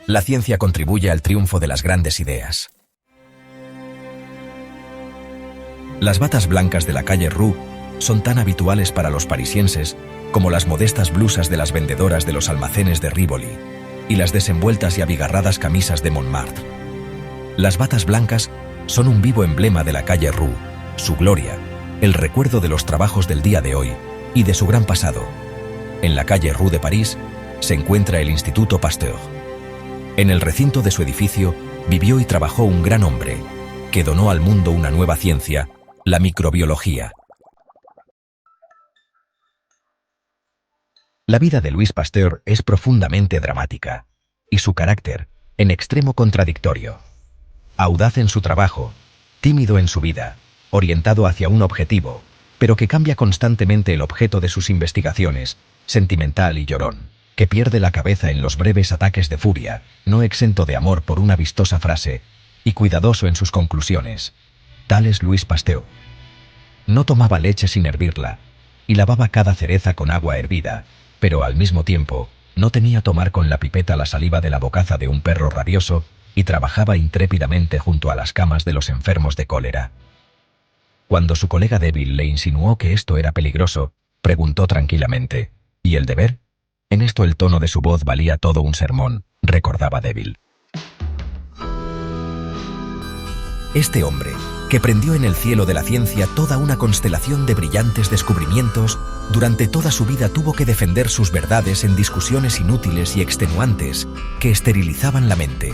La ciencia contribuye al triunfo de las grandes ideas. Las batas blancas de la calle Roux son tan habituales para los parisienses como las modestas blusas de las vendedoras de los almacenes de Rivoli y las desenvueltas y abigarradas camisas de Montmartre. Las batas blancas son un vivo emblema de la calle Roux, su gloria, el recuerdo de los trabajos del día de hoy y de su gran pasado. En la calle Roux de París se encuentra el Instituto Pasteur. En el recinto de su edificio vivió y trabajó un gran hombre que donó al mundo una nueva ciencia, la microbiología. La vida de Louis Pasteur es profundamente dramática, y su carácter, en extremo contradictorio. Audaz en su trabajo, tímido en su vida, orientado hacia un objetivo, pero que cambia constantemente el objeto de sus investigaciones, sentimental y llorón, que pierde la cabeza en los breves ataques de furia, no exento de amor por una vistosa frase, y cuidadoso en sus conclusiones. Tal es Louis Pasteur. No tomaba leche sin hervirla, y lavaba cada cereza con agua hervida, pero al mismo tiempo, no temía tomar con la pipeta la saliva de la bocaza de un perro rabioso, y trabajaba intrépidamente junto a las camas de los enfermos de cólera. Cuando su colega débil le insinuó que esto era peligroso, preguntó tranquilamente, ¿y el deber? En esto el tono de su voz valía todo un sermón, recordaba Débil. Este hombre, que prendió en el cielo de la ciencia toda una constelación de brillantes descubrimientos, durante toda su vida tuvo que defender sus verdades en discusiones inútiles y extenuantes que esterilizaban la mente.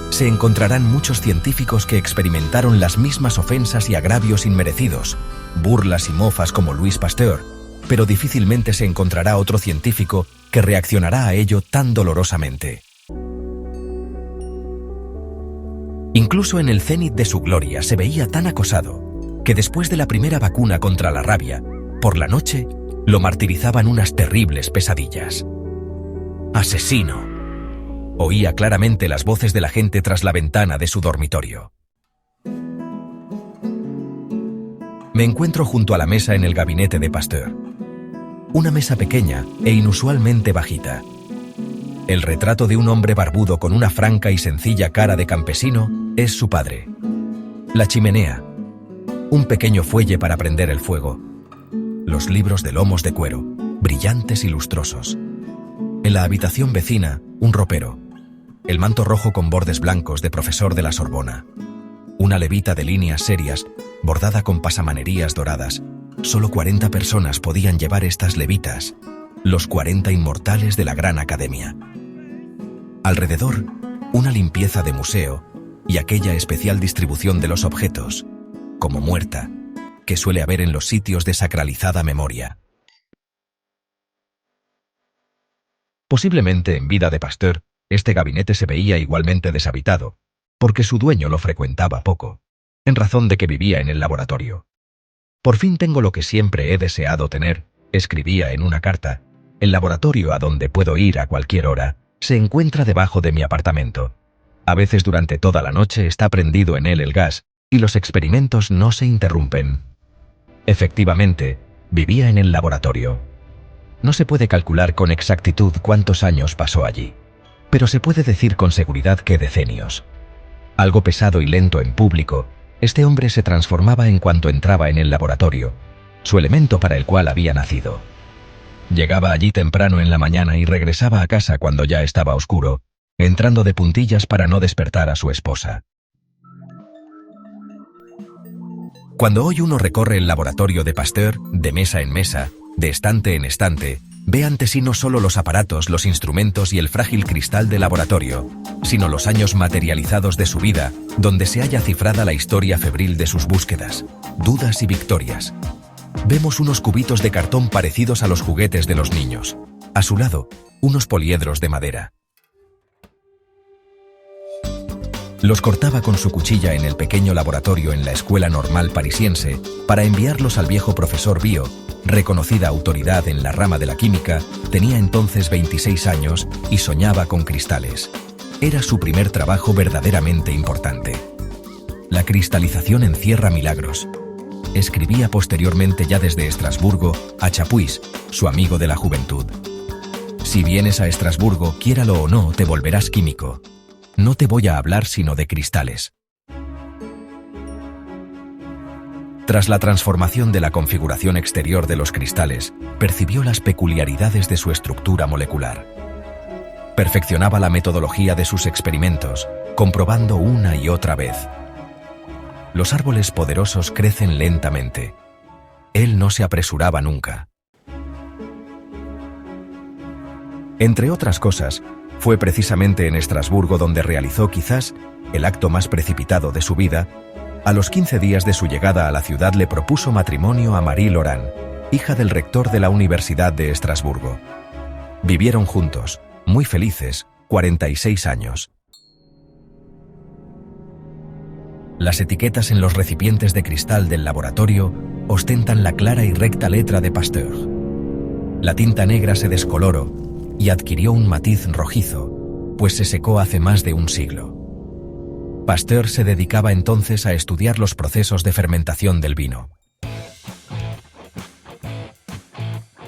Se encontrarán muchos científicos que experimentaron las mismas ofensas y agravios inmerecidos, burlas y mofas como Louis Pasteur, pero difícilmente se encontrará otro científico que reaccionará a ello tan dolorosamente. Incluso en el cenit de su gloria se veía tan acosado que después de la primera vacuna contra la rabia, por la noche lo martirizaban unas terribles pesadillas. ¡Asesino! Oía claramente las voces de la gente tras la ventana de su dormitorio. Me encuentro junto a la mesa en el gabinete de Pasteur. Una mesa pequeña e inusualmente bajita. El retrato de un hombre barbudo con una franca y sencilla cara de campesino es su padre. La chimenea. Un pequeño fuelle para prender el fuego. Los libros de lomos de cuero, brillantes y lustrosos. En la habitación vecina, un ropero. El manto rojo con bordes blancos de profesor de la Sorbona. Una levita de líneas serias, bordada con pasamanerías doradas. Solo 40 personas podían llevar estas levitas, los 40 inmortales de la Gran Academia. Alrededor, una limpieza de museo y aquella especial distribución de los objetos, como muerta, que suele haber en los sitios de sacralizada memoria. Posiblemente en vida de Pasteur, este gabinete se veía igualmente deshabitado, porque su dueño lo frecuentaba poco, en razón de que vivía en el laboratorio. Por fin tengo lo que siempre he deseado tener, escribía en una carta. El laboratorio a donde puedo ir a cualquier hora se encuentra debajo de mi apartamento. A veces durante toda la noche está prendido en él el gas y los experimentos no se interrumpen. Efectivamente, vivía en el laboratorio. No se puede calcular con exactitud cuántos años pasó allí, pero se puede decir con seguridad que decenios. Algo pesado y lento en público, este hombre se transformaba en cuanto entraba en el laboratorio, su elemento para el cual había nacido. Llegaba allí temprano en la mañana y regresaba a casa cuando ya estaba oscuro, entrando de puntillas para no despertar a su esposa. Cuando hoy uno recorre el laboratorio de Pasteur, de mesa en mesa, de estante en estante, ve ante sí no solo los aparatos, los instrumentos y el frágil cristal del laboratorio, sino los años materializados de su vida, donde se halla cifrada la historia febril de sus búsquedas, dudas y victorias. Vemos unos cubitos de cartón parecidos a los juguetes de los niños. A su lado, unos poliedros de madera. Los cortaba con su cuchilla en el pequeño laboratorio en la escuela normal parisiense para enviarlos al viejo profesor Bio, reconocida autoridad en la rama de la química, tenía entonces 26 años y soñaba con cristales. Era su primer trabajo verdaderamente importante. La cristalización encierra milagros. Escribía posteriormente ya desde Estrasburgo a Chapuis, su amigo de la juventud. Si vienes a Estrasburgo, quiéralo o no, te volverás químico. No te voy a hablar sino de cristales. Tras la transformación de la configuración exterior de los cristales, percibió las peculiaridades de su estructura molecular. Perfeccionaba la metodología de sus experimentos, comprobando una y otra vez. Los árboles poderosos crecen lentamente. Él no se apresuraba nunca. Entre otras cosas, fue precisamente en Estrasburgo donde realizó quizás el acto más precipitado de su vida. A los 15 días de su llegada a la ciudad le propuso matrimonio a Marie Laurent, hija del rector de la Universidad de Estrasburgo. Vivieron juntos, muy felices, 46 años. Las etiquetas en los recipientes de cristal del laboratorio ostentan la clara y recta letra de Pasteur. La tinta negra se descoloró y adquirió un matiz rojizo, pues se secó hace más de un siglo. Pasteur se dedicaba entonces a estudiar los procesos de fermentación del vino.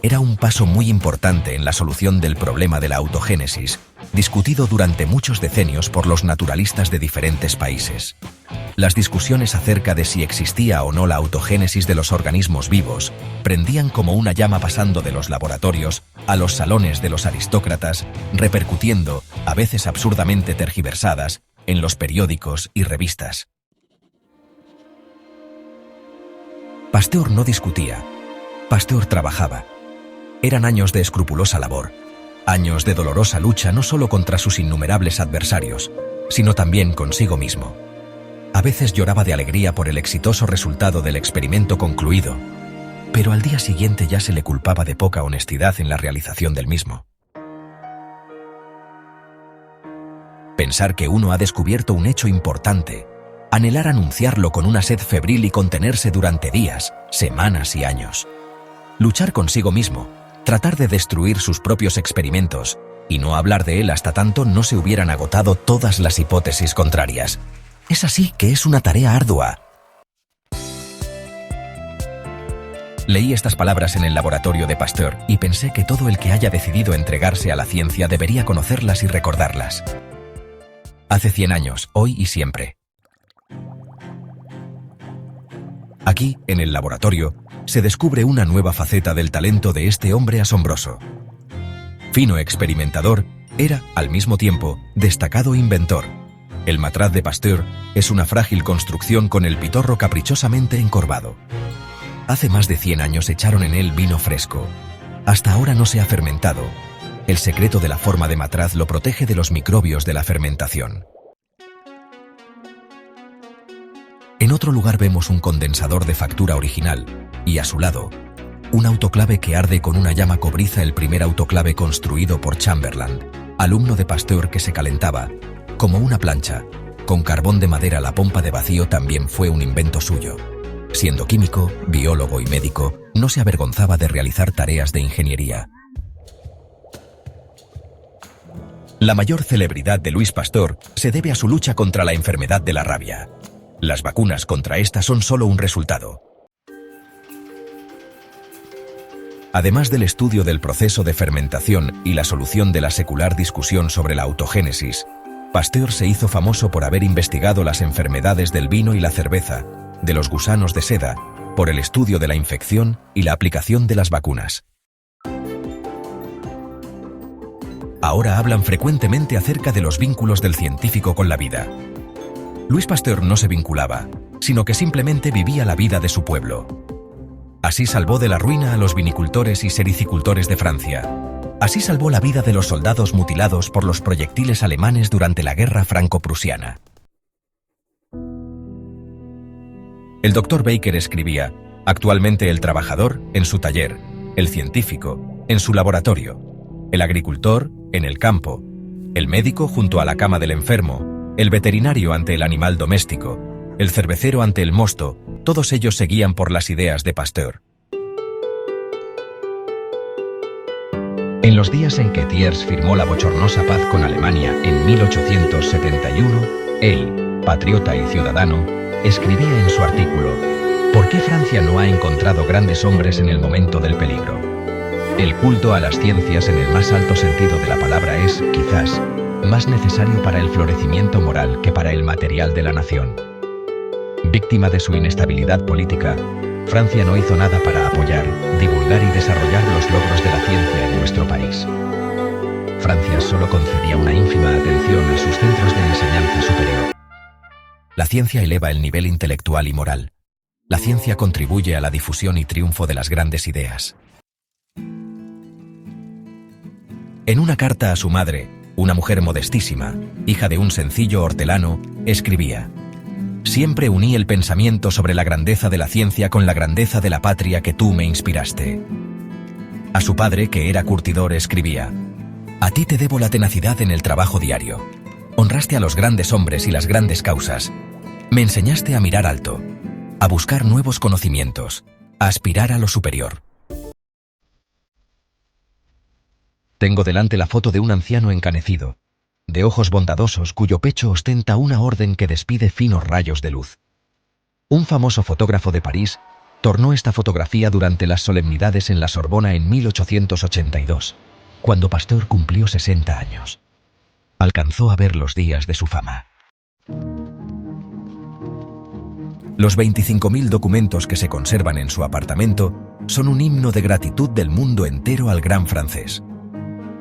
Era un paso muy importante en la solución del problema de la autogénesis, discutido durante muchos decenios por los naturalistas de diferentes países. Las discusiones acerca de si existía o no la autogénesis de los organismos vivos prendían como una llama pasando de los laboratorios a los salones de los aristócratas, repercutiendo, a veces absurdamente tergiversadas, en los periódicos y revistas. Pasteur no discutía. Pasteur trabajaba. Eran años de escrupulosa labor, años de dolorosa lucha no solo contra sus innumerables adversarios, sino también consigo mismo. A veces lloraba de alegría por el exitoso resultado del experimento concluido, pero al día siguiente ya se le culpaba de poca honestidad en la realización del mismo. Pensar que uno ha descubierto un hecho importante, anhelar anunciarlo con una sed febril y contenerse durante días, semanas y años. Luchar consigo mismo, tratar de destruir sus propios experimentos y no hablar de él hasta tanto no se hubieran agotado todas las hipótesis contrarias. Es así que es una tarea ardua. Leí estas palabras en el laboratorio de Pasteur y pensé que todo el que haya decidido entregarse a la ciencia debería conocerlas y recordarlas. Hace 100 años, hoy y siempre. Aquí, en el laboratorio, se descubre una nueva faceta del talento de este hombre asombroso. Fino experimentador, era, al mismo tiempo, destacado inventor. El matraz de Pasteur es una frágil construcción con el pitorro caprichosamente encorvado. Hace más de 100 años echaron en él vino fresco. Hasta ahora no se ha fermentado. El secreto de la forma de matraz lo protege de los microbios de la fermentación. En otro lugar vemos un condensador de factura original y, a su lado, un autoclave que arde con una llama cobriza, el primer autoclave construido por Chamberlain, alumno de Pasteur, que se calentaba como una plancha. Con carbón de madera, la pompa de vacío también fue un invento suyo. Siendo químico, biólogo y médico, no se avergonzaba de realizar tareas de ingeniería. La mayor celebridad de Louis Pasteur se debe a su lucha contra la enfermedad de la rabia. Las vacunas contra esta son solo un resultado. Además del estudio del proceso de fermentación y la solución de la secular discusión sobre la autogénesis, Pasteur se hizo famoso por haber investigado las enfermedades del vino y la cerveza, de los gusanos de seda, por el estudio de la infección y la aplicación de las vacunas. Ahora hablan frecuentemente acerca de los vínculos del científico con la vida. Louis Pasteur no se vinculaba, sino que simplemente vivía la vida de su pueblo. Así salvó de la ruina a los vinicultores y sericicultores de Francia. Así salvó la vida de los soldados mutilados por los proyectiles alemanes durante la guerra franco-prusiana. El doctor Baker escribía: actualmente el trabajador en su taller, el científico en su laboratorio, el agricultor en el campo, el médico junto a la cama del enfermo, el veterinario ante el animal doméstico, el cervecero ante el mosto, todos ellos se guían por las ideas de Pasteur. En los días en que Thiers firmó la bochornosa paz con Alemania en 1871, él, patriota y ciudadano, escribía en su artículo: ¿por qué Francia no ha encontrado grandes hombres en el momento del peligro? El culto a las ciencias en el más alto sentido de la palabra es, quizás, más necesario para el florecimiento moral que para el material de la nación. Víctima de su inestabilidad política, Francia no hizo nada para apoyar, divulgar y desarrollar los logros de la ciencia en nuestro país. Francia solo concedía una ínfima atención a sus centros de enseñanza superior. La ciencia eleva el nivel intelectual y moral. La ciencia contribuye a la difusión y triunfo de las grandes ideas. En una carta a su madre, una mujer modestísima, hija de un sencillo hortelano, escribía: «Siempre uní el pensamiento sobre la grandeza de la ciencia con la grandeza de la patria que tú me inspiraste». A su padre, que era curtidor, escribía: «A ti te debo la tenacidad en el trabajo diario. Honraste a los grandes hombres y las grandes causas. Me enseñaste a mirar alto, a buscar nuevos conocimientos, a aspirar a lo superior». Tengo delante la foto de un anciano encanecido, de ojos bondadosos cuyo pecho ostenta una orden que despide finos rayos de luz. Un famoso fotógrafo de París tornó esta fotografía durante las solemnidades en la Sorbona en 1882, cuando Pasteur cumplió 60 años. Alcanzó a ver los días de su fama. Los 25.000 documentos que se conservan en su apartamento son un himno de gratitud del mundo entero al gran francés.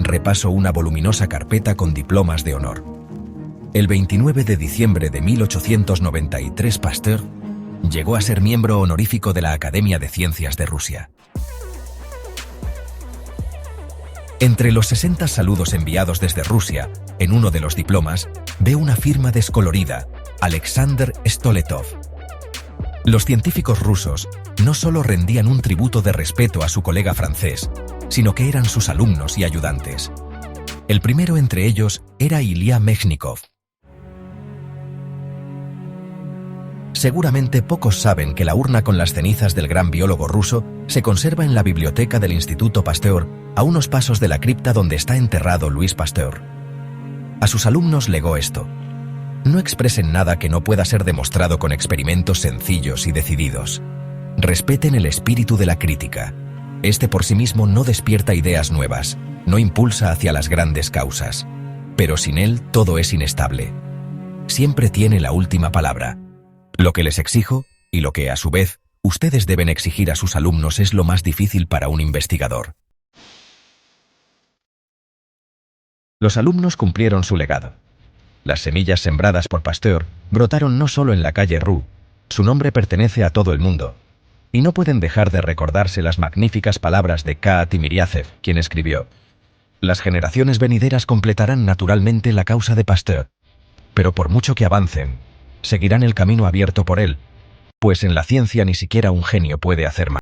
Repaso una voluminosa carpeta con diplomas de honor. El 29 de diciembre de 1893 Pasteur llegó a ser miembro honorífico de la Academia de Ciencias de Rusia. Entre los 60 saludos enviados desde Rusia, en uno de los diplomas, ve una firma descolorida, Alexander Stoletov. Los científicos rusos no solo rendían un tributo de respeto a su colega francés, sino que eran sus alumnos y ayudantes. El primero entre ellos era Ilya Mechnikov. Seguramente pocos saben que la urna con las cenizas del gran biólogo ruso se conserva en la biblioteca del Instituto Pasteur, a unos pasos de la cripta donde está enterrado Louis Pasteur. A sus alumnos legó esto: no expresen nada que no pueda ser demostrado con experimentos sencillos y decididos. Respeten el espíritu de la crítica. Este por sí mismo no despierta ideas nuevas, no impulsa hacia las grandes causas. Pero sin él todo es inestable. Siempre tiene la última palabra. Lo que les exijo, y lo que a su vez ustedes deben exigir a sus alumnos, es lo más difícil para un investigador. Los alumnos cumplieron su legado. Las semillas sembradas por Pasteur brotaron no solo en la calle Roux. Su nombre pertenece a todo el mundo. Y no pueden dejar de recordarse las magníficas palabras de K. Timiryazev, quien escribió: «Las generaciones venideras completarán naturalmente la causa de Pasteur, pero por mucho que avancen, seguirán el camino abierto por él, pues en la ciencia ni siquiera un genio puede hacer más».